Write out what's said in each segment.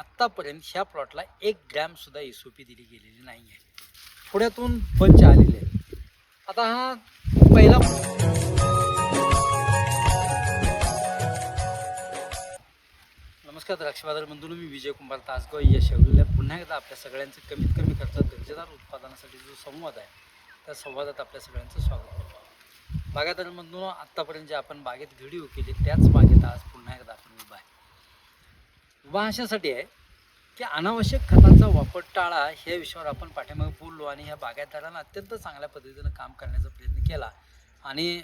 आत्तापर्यंत ह्या प्लॉटला 1 ग्रॅम सुद्धा एस-ओ-पी दिली गेलेली नाही आहे. पुण्यातून पंच आलेले आहे. आता हा पहिला नमस्कार द्राक्ष बाजार बंधूंनो, मी विजय कुंभार तासगाव या शेवलेल्या पुन्हा एकदा आपल्या सगळ्यांचं कमीत कमी खर्चात दर्जेदार उत्पादनासाठी जो संवाद आहे त्या संवादात आपल्या सगळ्यांचं स्वागत करतो. बागायतदार बंधूंनो, आत्तापर्यंत जे आपण बागेत व्हिडिओ केले त्याच बागेत आज पुन्हा एकदा आपण उभा अशासाठी आहे की अनावश्यक खतांचा वापर टाळा ह्या विषयावर आपण पाठीमागे बोललो आणि ह्या बागायतदारांना अत्यंत चांगल्या पद्धतीनं काम करण्याचा प्रयत्न केला आणि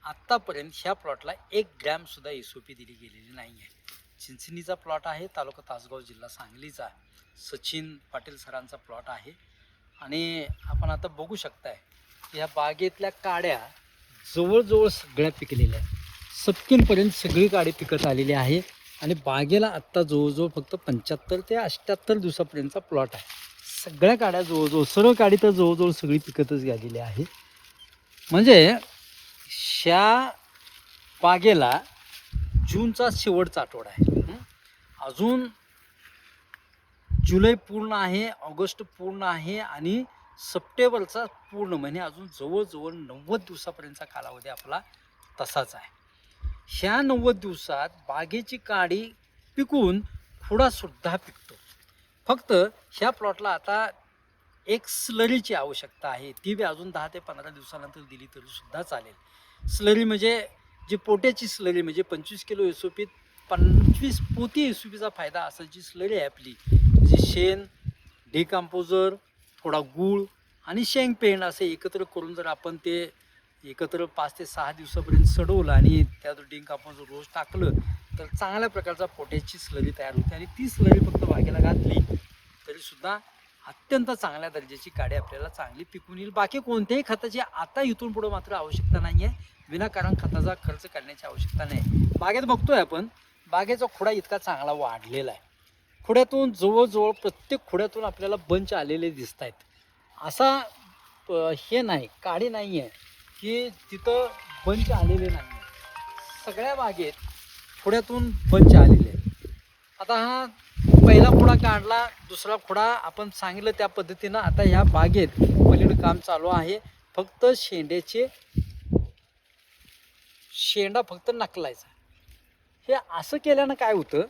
आत्तापर्यंत ह्या प्लॉटला 1 ग्रॅमसुद्धा एस-ओ-पी दिली गेलेली नाही आहे. चिंचणीचा प्लॉट आहे, तालुका तासगाव, जिल्हा सांगलीचा. सचिन पाटील सरांचा प्लॉट आहे आणि आपण आता बघू शकताय की ह्या बागेतल्या काड्या जवळजवळ सगळ्या पिकलेल्या आहेत. सपकिनपर्यंत सगळी काडी पिकत आलेली आहे आणि बागेला आत्ता जवळजवळ फक्त 75 ते 78 दिवसापर्यंतचा प्लॉट आहे. सगळ्या काड्या जवळजवळ सर्व काडी तर जवळजवळ सगळी पिकतच गेलेली आहे. म्हणजे ह्या बागेला जूनचा शेवटचा आठवडा आहे. अजून जुलै पूर्ण आहे, ऑगस्ट पूर्ण आहे आणि सप्टेंबरचा पूर्ण महिने अजून जवळजवळ 90 दिवसापर्यंतचा कालावधी आपला तसाच आहे. ह्या 90 दिवसात बागेची काडी पिकून खुडासुद्धा पिकतो. फक्त ह्या प्लॉटला आता एक स्लरीची आवश्यकता आहे. ती बी अजून 10 ते 15 दिवसानंतर दिली तरीसुद्धा चालेल. स्लरी म्हणजे जी पोट्याची स्लरी, म्हणजे 25 किलो एस-ओ-पी 25 पोती एस-ओ-पीचा फायदा असायची स्लरी आहे आपली. म्हणजे शेण, डिकम्पोजर, थोडा गूळ आणि शेंगपेंड असे एकत्र करून जर आपण ते एकत्र 5 ते 6 दिवसापर्यंत सडवलं आणि त्यात डिकम्पोजर रोज टाकलं तर चांगल्या प्रकारचा पोट्याची स्लरी तयार होते आणि ती स्लरी फक्त बागेला घातली तरीसुद्धा अत्यंत चांगल्या दर्जाची काडी आपल्याला चांगली पिकून येईल. बाकी कोणत्याही खताची आता इथून पुढं मात्र आवश्यकता नाही आहे. विनाकारण खताचा खर्च करण्याची आवश्यकता नाही. बागेत बघतोय आपण, बागेचा खुडा इतका चांगला वाढलेला आहे. खुड्यातून जवळजवळ प्रत्येक खुड्यातून आपल्याला बंच आलेले दिसत आहेत. असा हे नाही, काडी नाही आहे की तिथं बंच आलेले नाही आहे. सगळ्या बागेत खुड्यातून बंच आलेले आहेत. आता हा पहिला खुडा काढला, दुसरा खुडा आपण सांगितलं त्या पद्धतीनं आता ह्या बागेत पलीकडे काम चालू आहे. फक्त शेंडा फक्त नकलायचा. हे असं केल्यानं काय होतं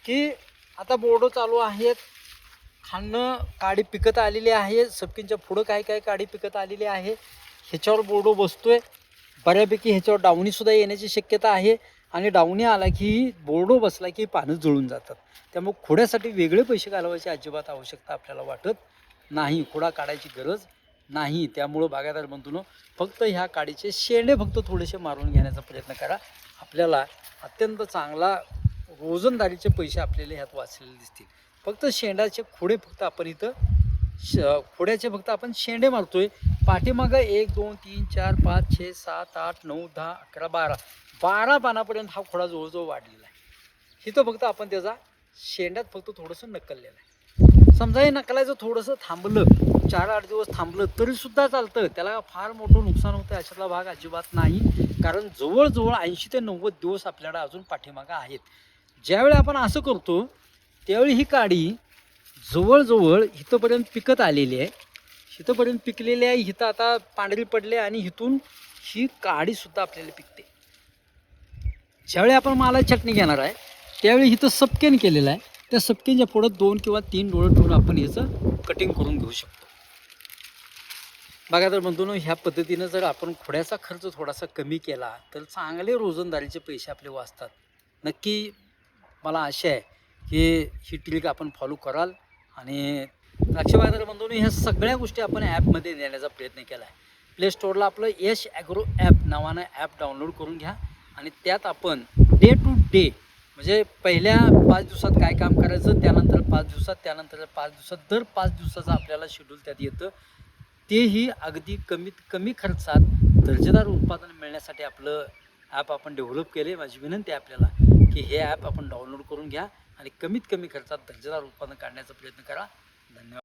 की आता बोर्डो चालू आहेत, खाणं काडी पिकत आलेली आहे, सपकिनच्या पुढं काय काडी पिकत आलेली आहे. ह्याच्यावर बोर्डो बसतोय बऱ्यापैकी. ह्याच्यावर डावणीसुद्धा येण्याची शक्यता आहे आणि डावणी आला की बोर्डो बसला की पानं जळून जातात. त्यामुळे खोड्यासाठी वेगळे पैसे घालवायची अजिबात आवश्यकता आपल्याला वाटत नाही. खोडा काढायची गरज नाही. त्यामुळं बागायतदार बंधूंनो, फक्त ह्या काडीचे शेंडे फक्त थोडेसे मारून घेण्याचा प्रयत्न करा. आपल्याला अत्यंत चांगला रोजंदारीचे पैसे आपल्याला ह्यात वाचलेले दिसतील. फक्त शेंडाचे खोडे फक्त आपण इथं खोड्याचे फक्त आपण शेंडे मारतोय. पाठीमागं 1 2 3 4 5 6 7 8 9 10 11 12 पानापर्यंत हा खोडा जवळजवळ वाढलेला आहे. इथं फक्त आपण त्याचा शेंड्यात फक्त थोडंसं नकललेलं आहे. समजा हे नकलायचं थोडंसं थांबलं, 4-8 दिवस थांबलं तरीसुद्धा चालतं. त्याला फार मोठं नुकसान होतं अशातला भाग अजिबात नाही. कारण जवळजवळ 80 ते 90 दिवस आपल्याला अजून पाठीमागं आहेत. ज्यावेळी आपण असं करतो त्यावेळी ही काडी जवळजवळ इथंपर्यंत पिकत आलेली आहे. इथंपर्यंत पिकलेली आहे. इथं आता पांढरी पडले आणि इथून ही काडीसुद्धा आपल्याला पिकते. ज्यावेळी आपण मालाची चटणी घेणार आहे त्यावेळी इथं सपकेन केलेलं आहे. त्या सपकेनच्या पुढं 2 किंवा 3 डोळे ठेवून आपण याचं कटिंग करून घेऊ शकतो. बागायतदार बंधूंनो, ह्या पद्धतीनं जर आपण खोड्याचा खर्च थोडासा कमी केला तर चांगले रोजंदारीचे पैसे आपले वाचतात. नक्की मला आशा आहे की ही ट्रिक आपण फॉलो कराल आणि द्राक्ष बागायतदार बंधूंनो, ह्या सगळ्या गोष्टी आपण ॲपमध्ये नेण्याचा प्रयत्न केला आहे. प्ले स्टोअरला आपलं यश ॲग्रो ॲप नावानं ॲप डाउनलोड करून घ्या आणि त्यात आपण डे टू डे म्हणजे पहिल्या 5 दिवसात काय काम करायचं, त्यानंतर 5 दिवसात, त्यानंतर 5 दिवसात, दर 5 दिवसाचं आपल्याला शेड्यूल त्यात येतं. तेही अगदी कमीत कमी खर्चात दर्जेदार उत्पादन मिळण्यासाठी आपलं ॲप आपण डेव्हलप केले. माझी विनंती आहे आपल्याला की हे ॲप आपण डाउनलोड करून घ्या आणि कमीत कमी खर्चात दर्जेदार उत्पादन काढण्याचा प्रयत्न करा. धन्यवाद.